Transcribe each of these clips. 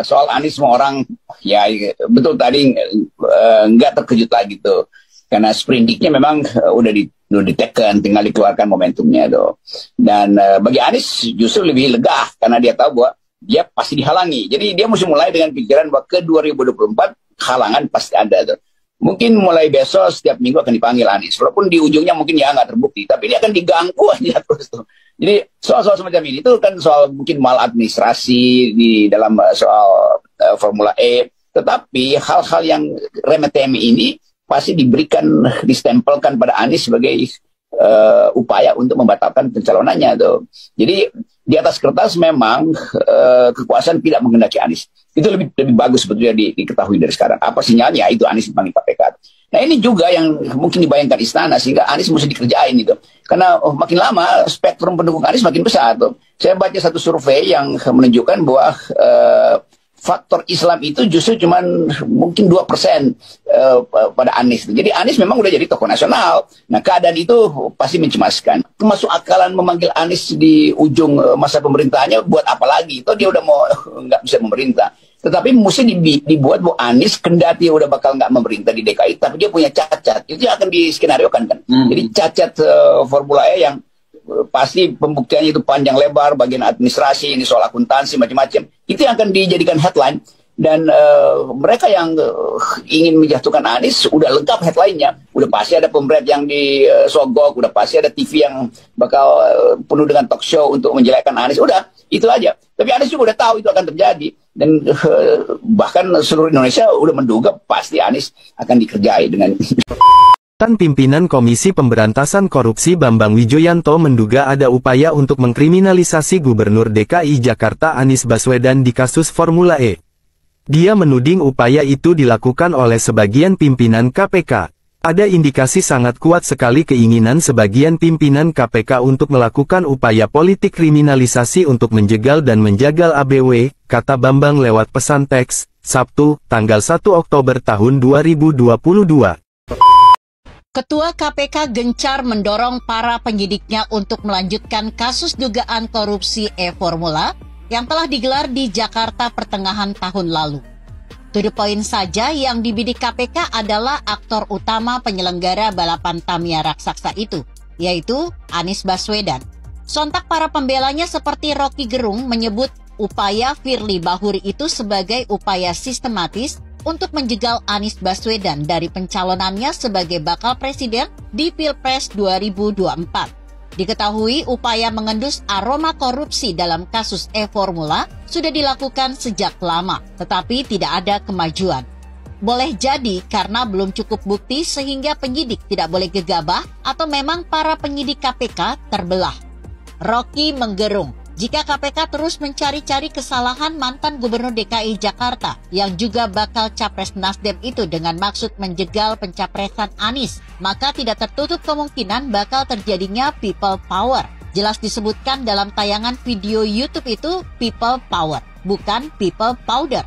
soal Anies semua orang ya betul tadi nggak terkejut lagi tuh. Karena sprindiknya memang udah diteken, tinggal dikeluarkan momentumnya tuh. Dan bagi Anies justru lebih lega karena dia tahu bahwa dia pasti dihalangi. Jadi dia mesti mulai dengan pikiran bahwa ke 2024 halangan pasti ada tuh. Mungkin mulai besok setiap minggu akan dipanggil Anies. Walaupun di ujungnya mungkin ya nggak terbukti, tapi dia akan diganggu aja terus tuh. Jadi soal-soal semacam ini itu kan soal mungkin maladministrasi di dalam soal Formula E. Tetapi hal-hal yang remeh-temeh ini pasti distempelkan pada Anies sebagai upaya untuk membatalkan pencalonannya tuh. Jadi di atas kertas memang kekuasaan tidak menghendaki Anies. Itu lebih bagus sebetulnya diketahui dari sekarang. Apa sinyalnya? Itu Anies dipanggil KPK. Nah ini juga yang mungkin dibayangkan istana sehingga Anies mesti dikerjain itu. Karena makin lama spektrum pendukung Anies makin besar tuh. Saya baca satu survei yang menunjukkan bahwa faktor Islam itu justru cuman mungkin 2% pada Anies. Jadi Anies memang udah jadi tokoh nasional. Nah keadaan itu pasti mencemaskan. Masuk akalan memanggil Anies di ujung masa pemerintahannya buat apa lagi? Itu dia udah mau nggak bisa memerintah. Tetapi mesti dibuat bahwa Anies kendati udah bakal nggak memerintah di DKI, tapi dia punya cacat. Itu yang akan diskenariokan kan. Jadi cacat Formula E yang pasti pembuktiannya itu panjang lebar, bagian administrasi, ini soal akuntansi, macam-macam. Itu yang akan dijadikan headline. Dan mereka yang ingin menjatuhkan Anies, udah lengkap headline-nya. Udah pasti ada pemberat yang disogok, udah pasti ada TV yang bakal penuh dengan talk show untuk menjelekkan Anies. Udah, itu aja. Tapi Anies juga udah tahu itu akan terjadi. Dan bahkan seluruh Indonesia udah menduga pasti Anies akan dikerjai dengan... Pimpinan Komisi Pemberantasan Korupsi Bambang Wijoyanto menduga ada upaya untuk mengkriminalisasi Gubernur DKI Jakarta Anies Baswedan di kasus Formula E. Dia menuding upaya itu dilakukan oleh sebagian pimpinan KPK. Ada indikasi sangat kuat sekali keinginan sebagian pimpinan KPK untuk melakukan upaya politik kriminalisasi untuk menjegal dan menjagal ABW, kata Bambang lewat pesan teks, Sabtu, tanggal 1 Oktober tahun 2022. Ketua KPK gencar mendorong para penyidiknya untuk melanjutkan kasus dugaan korupsi e-Formula yang telah digelar di Jakarta pertengahan tahun lalu. To the point saja, yang dibidik KPK adalah aktor utama penyelenggara balapan Tamiya raksasa itu, yaitu Anies Baswedan. Sontak para pembelanya seperti Rocky Gerung menyebut upaya Firly Bahuri itu sebagai upaya sistematis untuk menjegal Anies Baswedan dari pencalonannya sebagai bakal presiden di Pilpres 2024. Diketahui upaya mengendus aroma korupsi dalam kasus e-Formula sudah dilakukan sejak lama, tetapi tidak ada kemajuan. Boleh jadi karena belum cukup bukti sehingga penyidik tidak boleh gegabah atau memang para penyidik KPK terbelah. Rocky menggerung, jika KPK terus mencari-cari kesalahan mantan Gubernur DKI Jakarta yang juga bakal capres Nasdem itu dengan maksud menjegal pencapresan Anies, maka tidak tertutup kemungkinan bakal terjadinya people power. Jelas disebutkan dalam tayangan video YouTube itu people power, bukan people powder.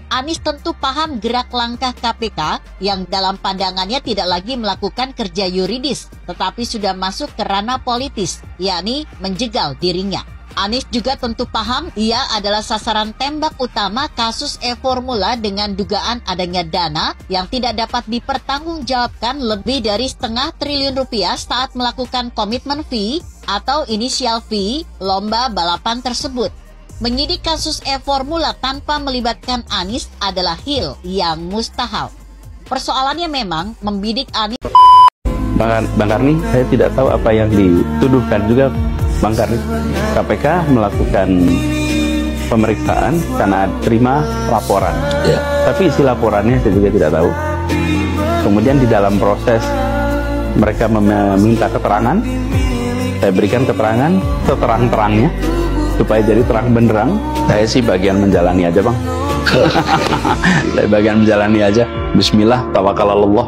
Anies tentu paham gerak langkah KPK yang dalam pandangannya tidak lagi melakukan kerja yuridis, tetapi sudah masuk ke ranah politis, yakni menjegal dirinya. Anies juga tentu paham ia adalah sasaran tembak utama kasus e-Formula dengan dugaan adanya dana yang tidak dapat dipertanggungjawabkan lebih dari setengah triliun rupiah saat melakukan komitmen fee atau initial fee lomba balapan tersebut. Menyidik kasus e-Formula tanpa melibatkan Anies adalah hil yang mustahil. Persoalannya memang membidik Anies. Bang Karni, saya tidak tahu apa yang dituduhkan juga Bang Karni. KPK melakukan pemeriksaan karena terima laporan. Ya. Tapi isi laporannya saya juga tidak tahu. Kemudian di dalam proses mereka meminta keterangan, saya berikan keterangan seterang-terangnya supaya jadi terang benderang. Saya sih bagian menjalani aja, Bang. Saya bagian menjalani aja. Bismillah, tawakal Allah.